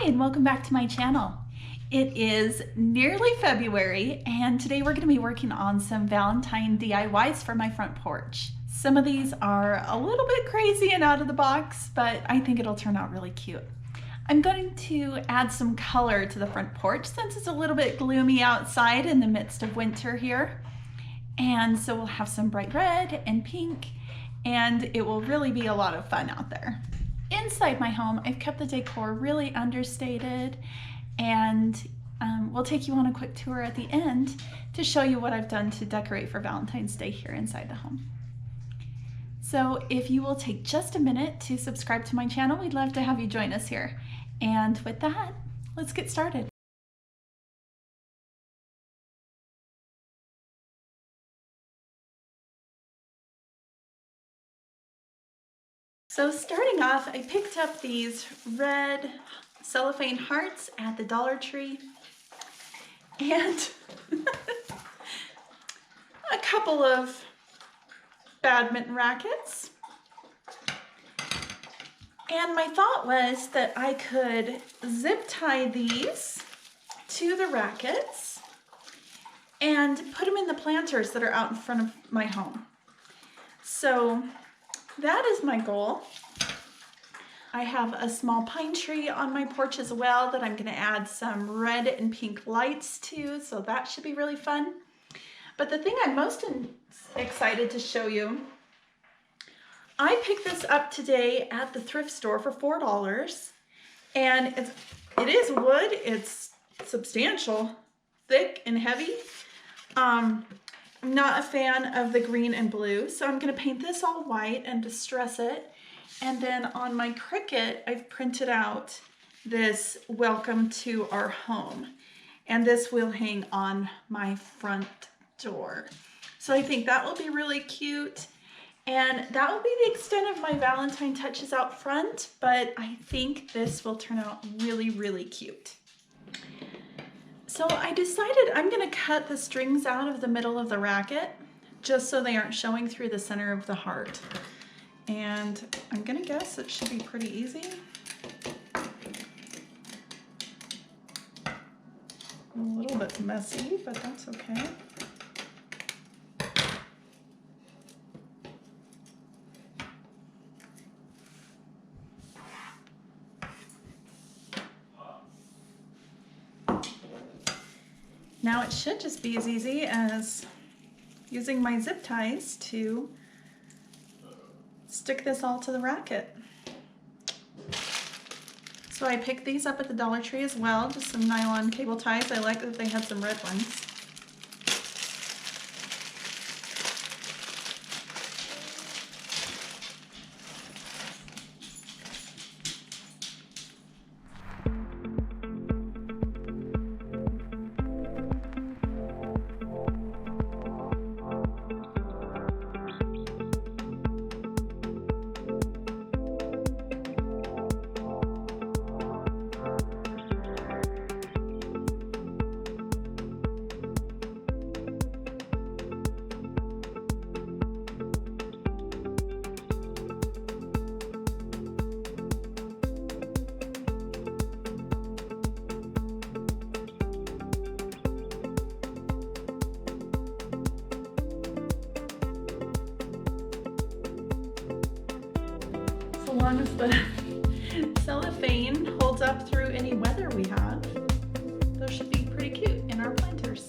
Hi and welcome back to my channel. It is nearly February and today we're going to be working on some Valentine DIYs for my front porch. Some of these are a little bit crazy and out of the box, but I think it'll turn out really cute. I'm going to add some color to the front porch since it's a little bit gloomy outside in the midst of winter here. And so we'll have some bright red and pink and it will really be a lot of fun out there. Inside my home, I've kept the decor really understated, and we'll take you on a quick tour at the end to show you what I've done to decorate for Valentine's Day here inside the home. So if you will take just a minute to subscribe to my channel, we'd love to have you join us here. And with that, let's get started. So starting off, I picked up these red cellophane hearts at the Dollar Tree and a couple of badminton rackets. And my thought was that I could zip tie these to the rackets and put them in the planters that are out in front of my home. So that is my goal. I have a small pine tree on my porch as well that I'm going to add some red and pink lights to, so that should be really fun. But the thing I'm most excited to show you, I picked this up today at the thrift store for $4, and it is wood. It's substantial, thick and heavy. I'm not a fan of the green and blue, so I'm going to paint this all white and distress it. And then on my Cricut, I've printed out this welcome to our home. And this will hang on my front door. So I think that will be really cute. And that will be the extent of my Valentine touches out front, but I think this will turn out really, really cute. So I decided I'm going to cut the strings out of the middle of the racket just so they aren't showing through the center of the heart. And I'm going to guess it should be pretty easy. A little bit messy, but that's okay. Now it should just be as easy as using my zip ties to stick this all to the racket. So I picked these up at the Dollar Tree as well, just some nylon cable ties. I like that they had some red ones. As long as the cellophane holds up through any weather we have, those should be pretty cute in our planters.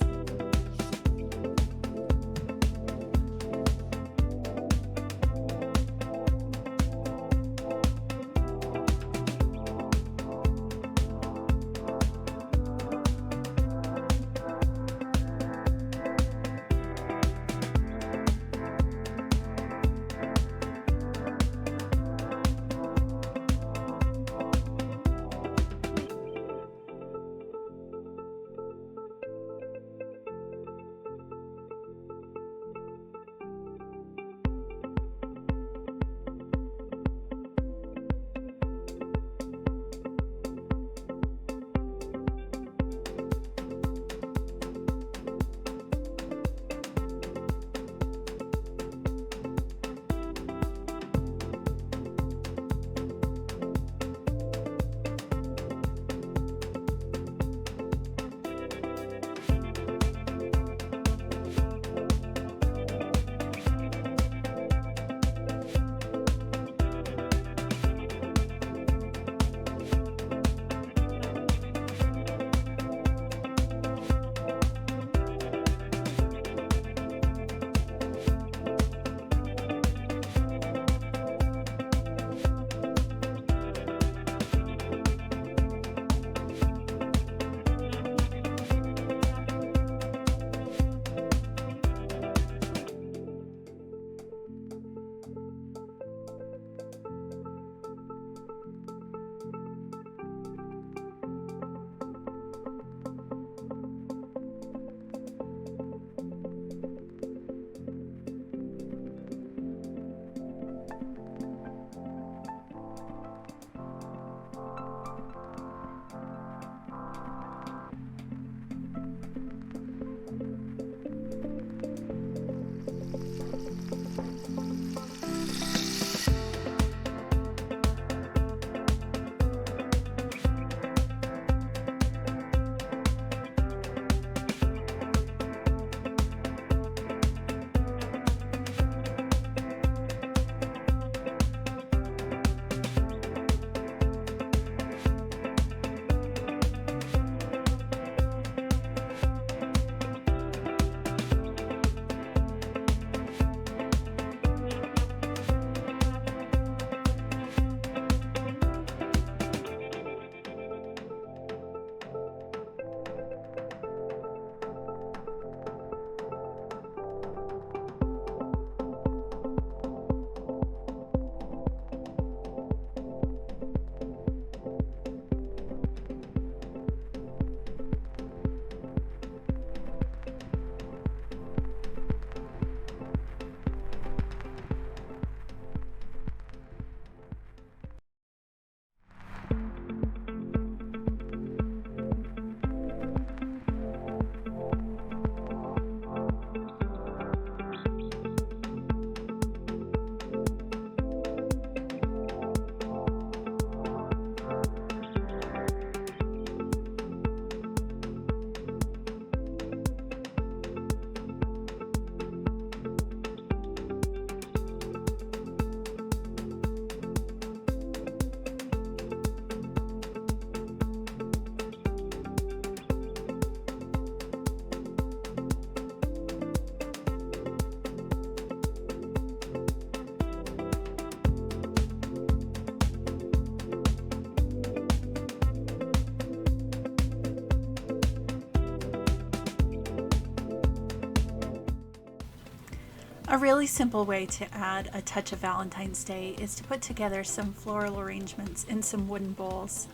A really simple way to add a touch of Valentine's Day is to put together some floral arrangements in some wooden bowls.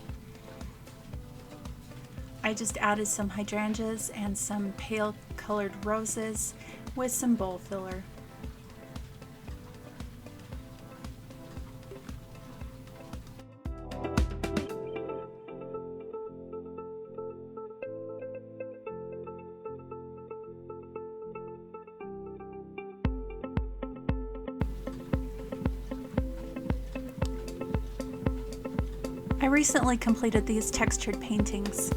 I just added some hydrangeas and some pale colored roses with some bowl filler. I recently completed these textured paintings,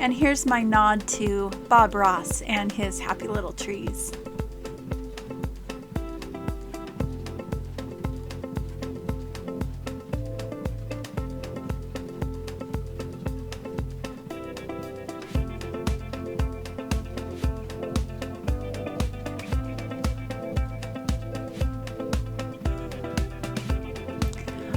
and here's my nod to Bob Ross and his Happy Little Trees.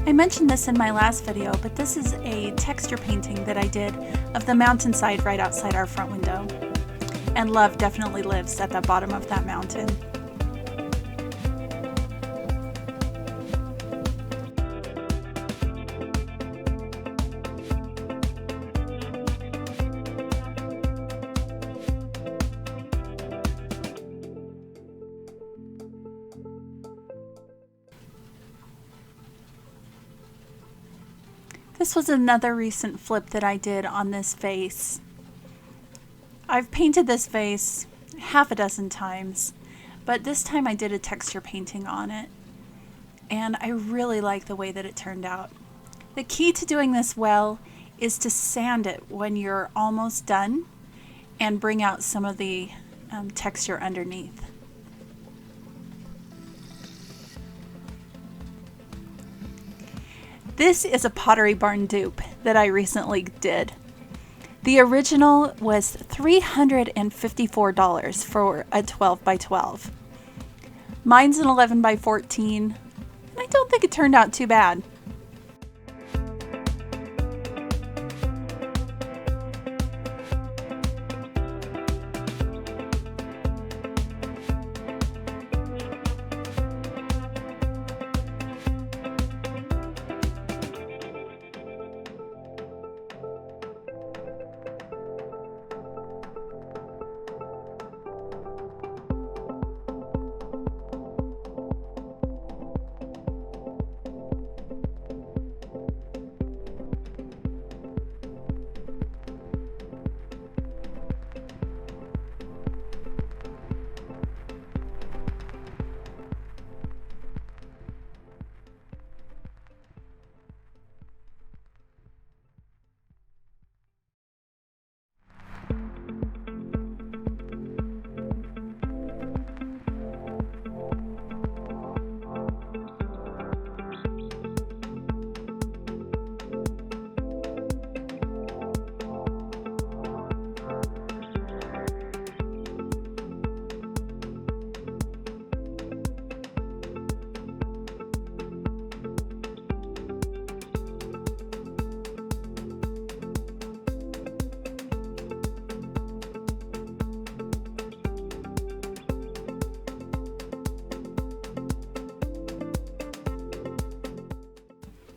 I mentioned this in my last video, but this is a texture painting that I did of the mountainside right outside our front window. And love definitely lives at the bottom of that mountain. This was another recent flip that I did on this vase. I've painted this vase half a dozen times, but this time I did a texture painting on it, and I really like the way that it turned out. The key to doing this well is to sand it when you're almost done and bring out some of the texture underneath. This is a Pottery Barn dupe that I recently did. The original was $354 for a 12 by 12. Mine's an 11 by 14, and I don't think it turned out too bad.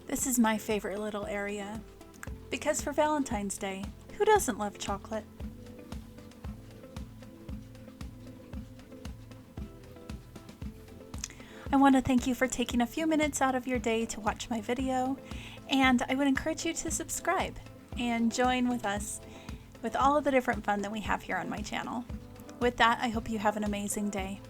This is my favorite little area, because for Valentine's Day, who doesn't love chocolate? I want to thank you for taking a few minutes out of your day to watch my video, and I would encourage you to subscribe and join with us with all of the different fun that we have here on my channel. With that, I hope you have an amazing day.